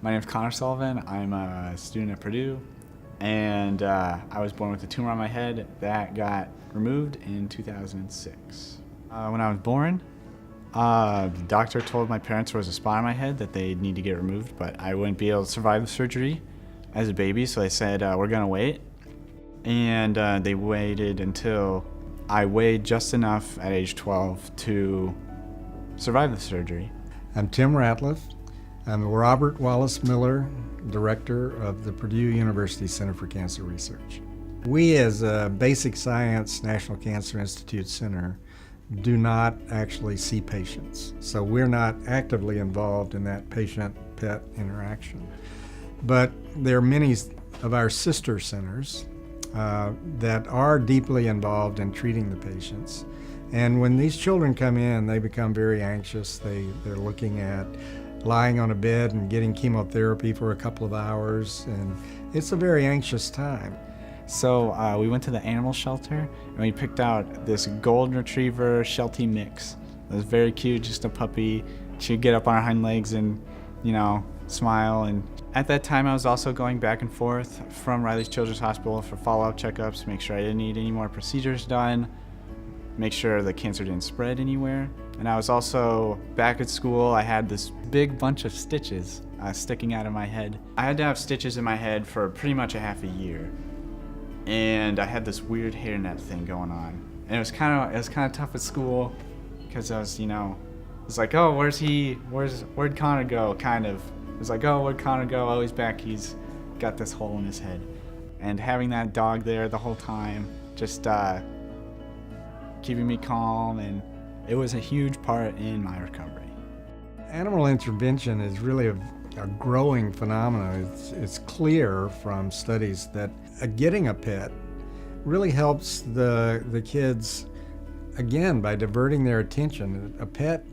My name is Connor Sullivan. I'm a student at Purdue, and I was born with a tumor on my head that got removed in 2006. When I was born, the doctor told my parents there was a spot on my head that they'd need to get removed, but I wouldn't be able to survive the surgery as a baby, so they said, we're gonna wait. And they waited until I weighed just enough at age 12 to survive the surgery. I'm Tim Ratliff. I'm Robert Wallace Miller, Director of the Purdue University Center for Cancer Research. We, as a basic science National Cancer Institute center, do not actually see patients. So we're not actively involved in that patient-pet interaction. But there are many of our sister centers that are deeply involved in treating the patients. And when these children come in, they become very anxious. They're looking at lying on a bed and getting chemotherapy for a couple of hours, and it's a very anxious time. So we went to the animal shelter and we picked out this golden retriever Sheltie mix. It was very cute, just a puppy. She'd get up on her hind legs and, smile. And at that time I was also going back and forth from Riley's Children's Hospital for follow-up checkups, make sure I didn't need any more procedures done, make sure the cancer didn't spread anywhere. And I was also back at school. I had this big bunch of stitches sticking out of my head. I had to have stitches in my head for pretty much a half a year. And I had this weird hairnet thing going on. And it was kind of tough at school because I was, it was like, oh, where'd Connor go? Kind of. It was like, oh, where'd Connor go? Oh, he's back. He's got this hole in his head. And having that dog there the whole time, just keeping me calm, and it was a huge part in my recovery. Animal intervention is really a growing phenomenon. It's clear from studies that getting a pet really helps the kids, again, by diverting their attention. A pet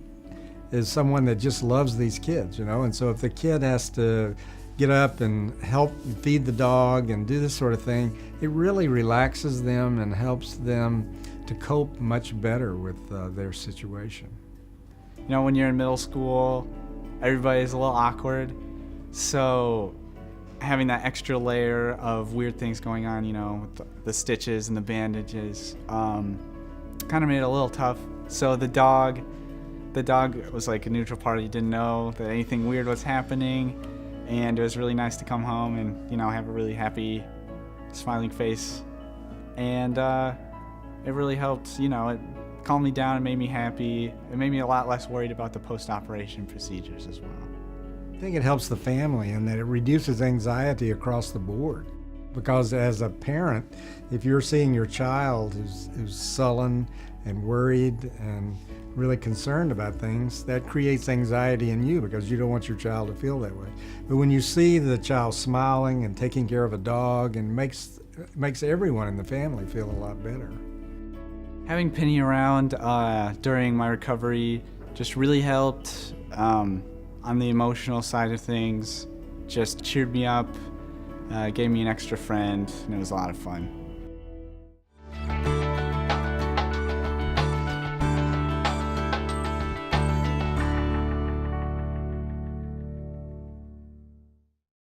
is someone that just loves these kids, and so if the kid has to get up and help feed the dog and do this sort of thing, it really relaxes them and helps them to cope much better with their situation. When you're in middle school, everybody's a little awkward, so having that extra layer of weird things going on, with the stitches and the bandages, kind of made it a little tough. So the dog was like a neutral party, didn't know that anything weird was happening, and it was really nice to come home and, have a really happy, smiling face. And it really helped, it calmed me down and made me happy. It made me a lot less worried about the post-operation procedures as well. I think it helps the family in that it reduces anxiety across the board. Because as a parent, if you're seeing your child who's sullen and worried and really concerned about things, that creates anxiety in you because you don't want your child to feel that way. But when you see the child smiling and taking care of a dog, and makes everyone in the family feel a lot better. Having Penny around during my recovery just really helped on the emotional side of things, just cheered me up, gave me an extra friend, and it was a lot of fun.